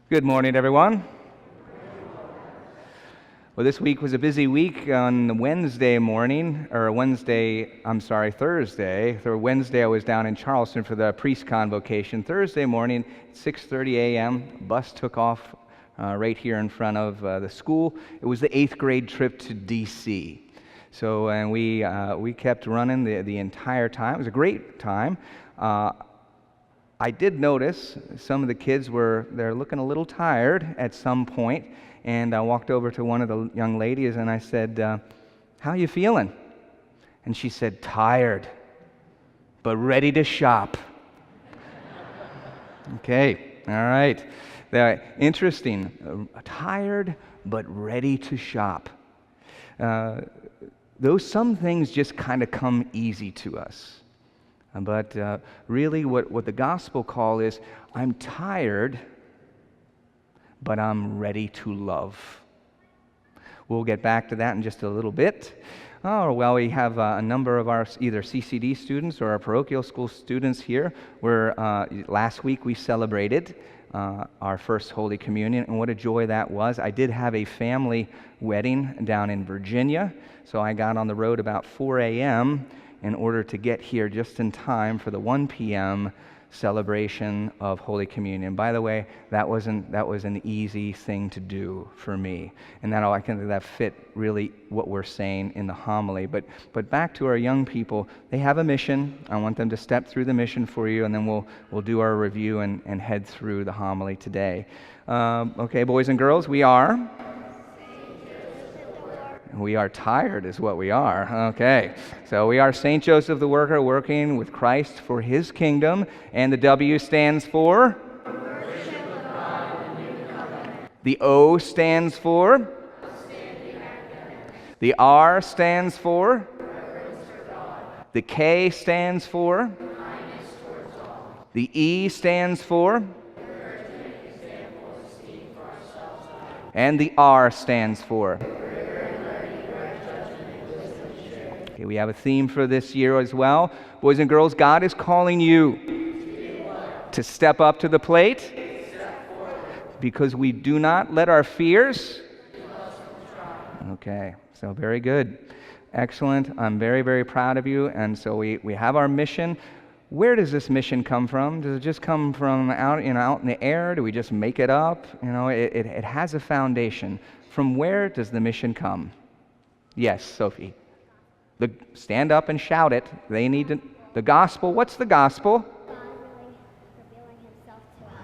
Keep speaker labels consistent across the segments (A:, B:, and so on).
A: Good morning, everyone. Well, this week was a busy week. On Thursday. For Wednesday, I was down in Charleston for the priest convocation. Thursday morning, 6:30 a.m., bus took off right here in front of the school. It was the 8th grade trip to D.C. And we kept running the entire time. It was a great time. I did notice some of the kids they're looking a little tired at some point, and I walked over to one of the young ladies and I said, "How you feeling?" And she said, "Tired, but ready to shop." Okay, all right. Interesting. Tired, but ready to shop. Some things just kind of come easy to us. But really what the gospel call is, I'm tired, but I'm ready to love. We'll get back to that in just a little bit. Oh, well, we have a number of our either CCD students or our parochial school students here. Last week we celebrated our first Holy Communion, and what a joy that was. I did have a family wedding down in Virginia, so I got on the road about 4 a.m., in order to get here just in time for the 1 p.m. celebration of Holy Communion. By the way, that was an easy thing to do for me, and that fit really what we're saying in the homily. But back to our young people, they have a mission. I want them to step through the mission for you, and then we'll do our review and head through the homily today. Okay, boys and girls, we are tired is what we are. Okay, so we are St. Joseph the Worker, working with Christ for his kingdom, and the W stands for? Worship of God in the New Covenant. The O stands for? The R stands for? Reverence for God. The K stands for? Kindness towards all. The E stands for? And the R stands for? Okay, we have a theme for this year as well. Boys and girls, God is calling you to step up to the plate, because we do not let our fears. Okay, so very good. Excellent. I'm very, very proud of you. And so we have our mission. Where does this mission come from? Does it just come from out in the air? Do we just make it up? It has a foundation. From where does the mission come? Yes, Sophie. Stand up and shout it. They need to. The gospel. What's the gospel?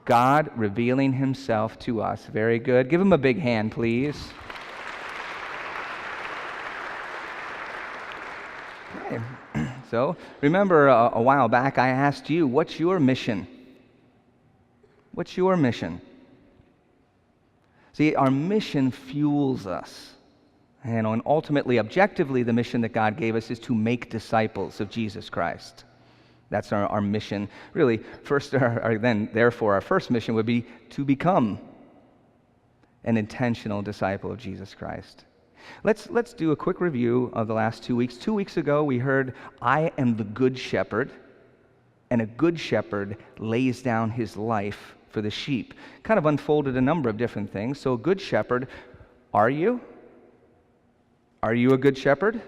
A: God revealing himself to us. Very good. Give him a big hand, please. Okay. So, remember a while back I asked you, what's your mission? What's your mission? See, our mission fuels us. And ultimately, objectively, the mission that God gave us is to make disciples of Jesus Christ. That's our mission. Really, therefore, our first mission would be to become an intentional disciple of Jesus Christ. Let's do a quick review of the last 2 weeks. 2 weeks ago, we heard, I am the good shepherd, and a good shepherd lays down his life for the sheep. Kind of unfolded a number of different things. So a good shepherd, are you? Are you a good shepherd?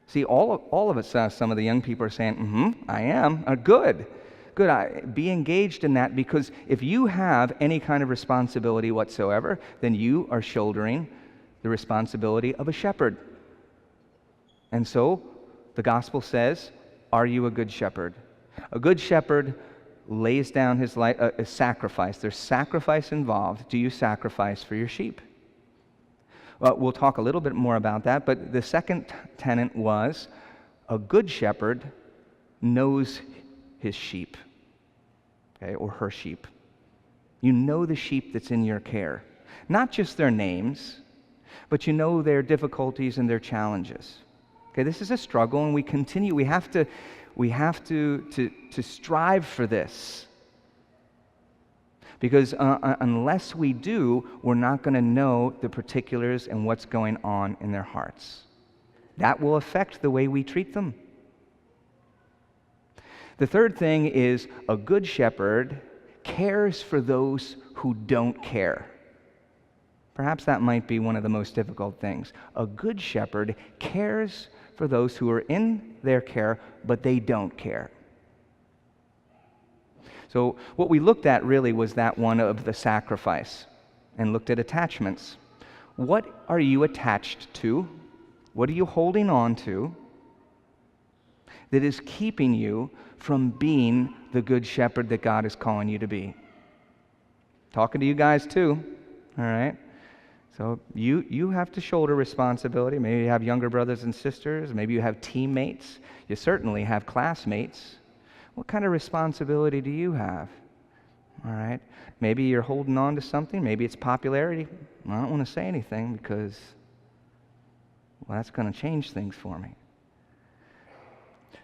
A: See, all of us, some of the young people are saying, I am. Good. Be engaged in that, because if you have any kind of responsibility whatsoever, then you are shouldering the responsibility of a shepherd. And so, the gospel says, are you a good shepherd? A good shepherd lays down his life, a sacrifice. There's sacrifice involved. Do you sacrifice for your sheep? We'll talk a little bit more about that, but the second tenet was a good shepherd knows his sheep, okay, or her sheep. You know the sheep that's in your care. Not just their names, but you know their difficulties and their challenges. Okay, this is a struggle, and we continue. We have to strive for this. Because unless we do, we're not going to know the particulars and what's going on in their hearts. That will affect the way we treat them. The third thing is a good shepherd cares for those who don't care. Perhaps that might be one of the most difficult things. A good shepherd cares for those who are in their care, but they don't care. So what we looked at really was that one of the sacrifice, and looked at attachments. What are you attached to? What are you holding on to that is keeping you from being the good shepherd that God is calling you to be? Talking to you guys too, all right? So you have to shoulder responsibility. Maybe you have younger brothers and sisters. Maybe you have teammates. You certainly have classmates. What kind of responsibility do you have? All right? Maybe you're holding on to something. Maybe it's popularity. I don't want to say anything because, well, that's going to change things for me.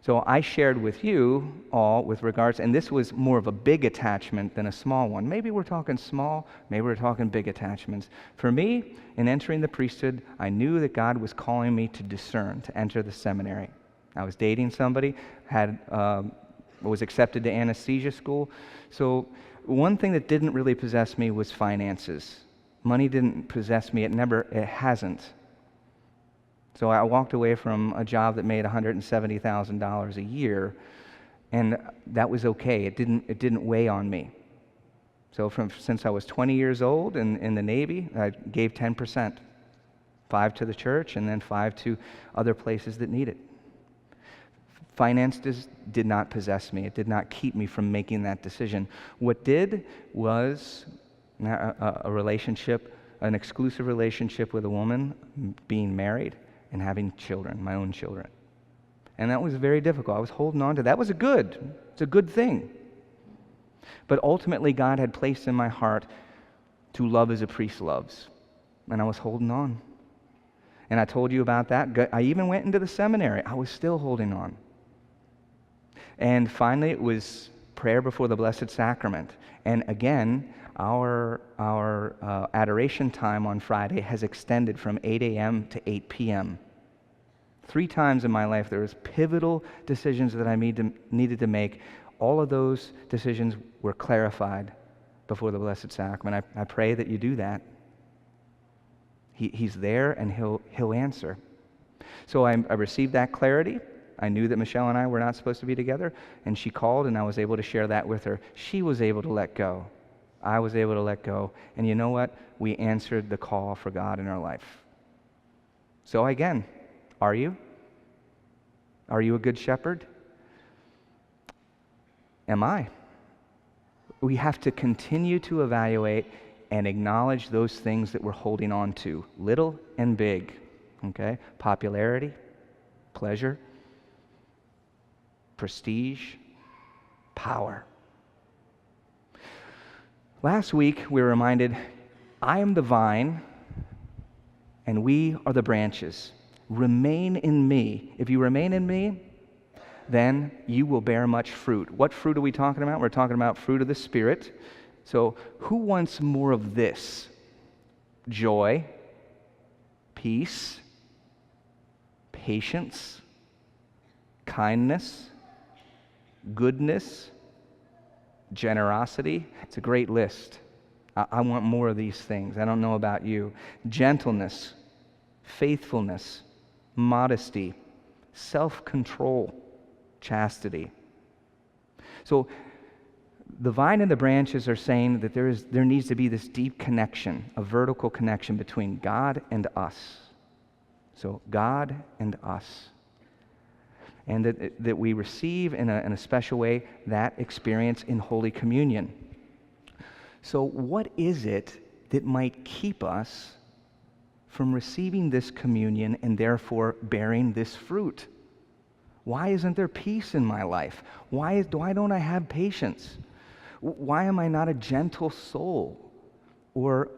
A: So I shared with you all with regards, and this was more of a big attachment than a small one. Maybe we're talking small, maybe we're talking big attachments. For me, in entering the priesthood, I knew that God was calling me to discern, to enter the seminary. I was dating somebody, was accepted to anesthesia school. So one thing that didn't really possess me was finances. Money didn't possess me. It hasn't. So I walked away from a job that made $170,000 a year, and that was okay. It didn't weigh on me. So since I was 20 years old in the Navy, I gave 10%, 5 to the church, and then 5 to other places that need it. Finances did not possess me. It did not keep me from making that decision. What did was a relationship, an exclusive relationship with a woman, being married, and having children, my own children. And that was very difficult. I was holding on to that. It's a good thing. But ultimately, God had placed in my heart to love as a priest loves. And I was holding on. And I told you about that. I even went into the seminary. I was still holding on. And finally, it was prayer before the Blessed Sacrament. And again, our adoration time on Friday has extended from 8 a.m. to 8 p.m. 3 times in my life, there was pivotal decisions that I needed to make. All of those decisions were clarified before the Blessed Sacrament. I pray that you do that. He's there, and he'll answer. So I received that clarity. I knew that Michelle and I were not supposed to be together, and she called, and I was able to share that with her. She was able to let go. I was able to let go. And you know what? We answered the call for God in our life. So again, are you? Are you a good shepherd? Am I? We have to continue to evaluate and acknowledge those things that we're holding on to, little and big. Okay? Popularity, pleasure, prestige, power. Last week, we were reminded, I am the vine, and we are the branches. Remain in me. If you remain in me, then you will bear much fruit. What fruit are we talking about? We're talking about fruit of the Spirit. So who wants more of this? Joy, peace, patience, kindness, goodness, generosity. It's a great list. I want more of these things. I don't know about you. Gentleness, faithfulness, modesty, self-control, chastity. So the vine and the branches are saying that there needs to be this deep connection, a vertical connection between God and us. So God and us. And that we receive in a special way that experience in Holy Communion. So what is it that might keep us from receiving this communion and therefore bearing this fruit? Why isn't there peace in my life? Why don't I have patience? Why am I not a gentle soul? Or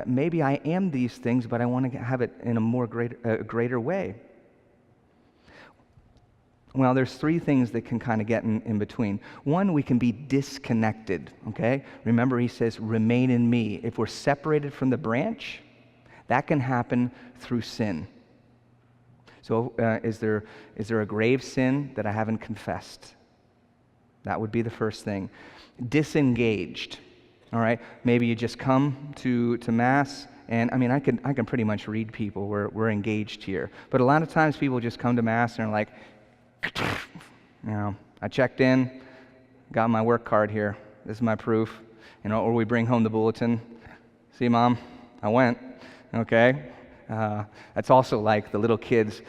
A: maybe I am these things, but I want to have it in a greater way. Well, there's 3 things that can kind of get in between. One, we can be disconnected, okay? Remember, he says, remain in me. If we're separated from the branch, that can happen through sin. So is there a grave sin that I haven't confessed? That would be the first thing. Disengaged, All right, maybe you just come to Mass, and I mean, I can pretty much read people. We're engaged here, but a lot of times people just come to Mass and are like, I checked in, got my work card here. This is my proof, or we bring home the bulletin. See, Mom, I went. Okay, that's also like the little kids,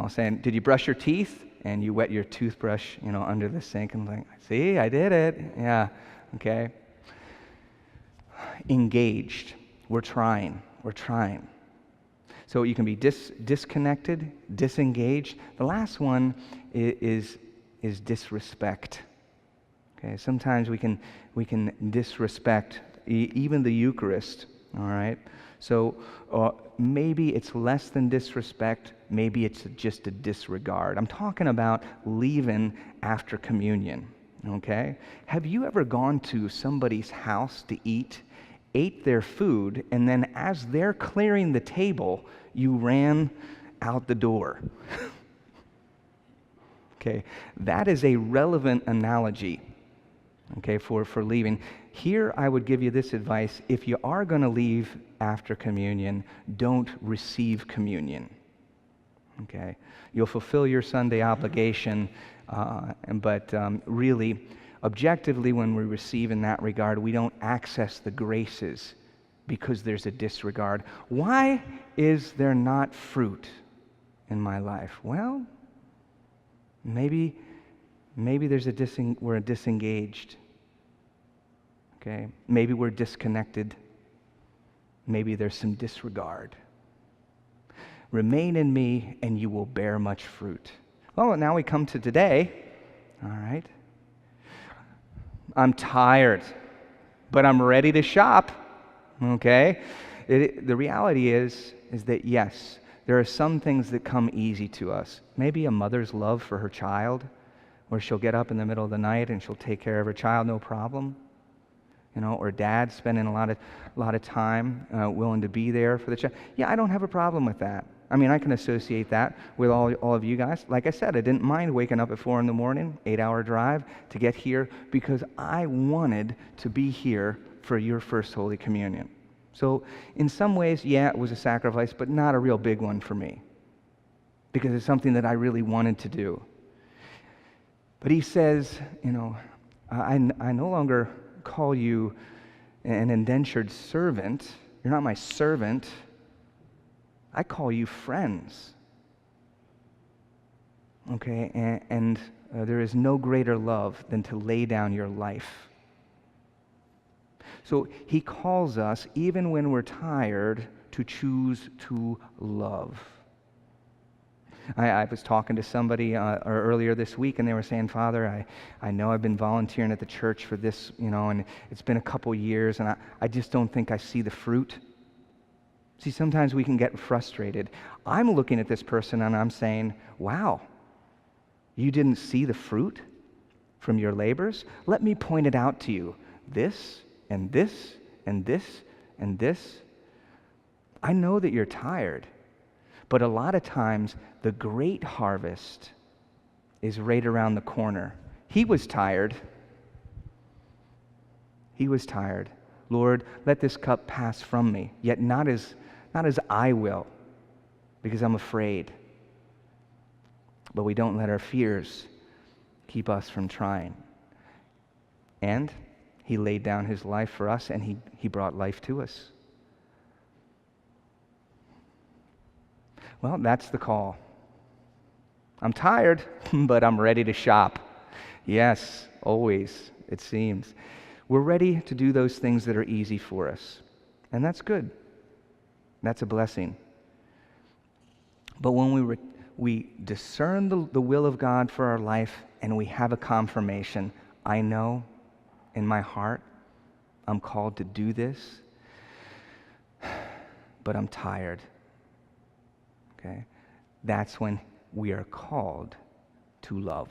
A: saying, "Did you brush your teeth?" And you wet your toothbrush, under the sink, and like, "See, I did it." Yeah, okay. Engaged. We're trying. So you can be disconnected, disengaged. The last one is disrespect. Okay, sometimes we can disrespect even the Eucharist. All right. So maybe it's less than disrespect. Maybe it's just a disregard. I'm talking about leaving after communion. Okay. Have you ever gone to somebody's house to eat, ate their food, and then as they're clearing the table, you ran out the door? Okay, that is a relevant analogy, okay, for leaving. Here I would give you this advice: if you are going to leave after communion, don't receive communion. Okay, you'll fulfill your Sunday obligation, but really, objectively, when we receive in that regard, we don't access the graces because there's a disregard. Why is there not fruit in my life? Well, maybe there's we're disengaged. Okay, maybe we're disconnected. Maybe there's some disregard. Remain in me, and you will bear much fruit. Well, now we come to today. All right. I'm tired, but I'm ready to shop. Okay? The reality is that yes, there are some things that come easy to us. Maybe a mother's love for her child, where she'll get up in the middle of the night and she'll take care of her child, no problem. Or dad spending a lot of time willing to be there for the child. Yeah, I don't have a problem with that. I mean, I can associate that with all of you guys. Like I said, I didn't mind waking up at 4 a.m, 8-hour drive to get here because I wanted to be here for your first Holy Communion. So in some ways, yeah, it was a sacrifice, but not a real big one for me because it's something that I really wanted to do. But he says, I no longer call you an indentured servant. You're not my servant. I call you friends. Okay, and there is no greater love than to lay down your life. So he calls us, even when we're tired, to choose to love. I was talking to somebody earlier this week, and they were saying, "Father, I know I've been volunteering at the church for this, and it's been a couple years, and I just don't think I see the fruit." See, sometimes we can get frustrated. I'm looking at this person and I'm saying, "Wow, you didn't see the fruit from your labors? Let me point it out to you. This and this and this and this. I know that you're tired, but a lot of times the great harvest is right around the corner." He was tired. "Lord, let this cup pass from me, yet not as I will, because I'm afraid." But we don't let our fears keep us from trying. And he laid down his life for us, and he brought life to us. Well, that's the call. I'm tired, but I'm ready to shop. Yes, always, it seems. We're ready to do those things that are easy for us, and that's good. That's a blessing. But when we discern the will of God for our life and we have a confirmation, I know in my heart I'm called to do this, but I'm tired. Okay? That's when we are called to love.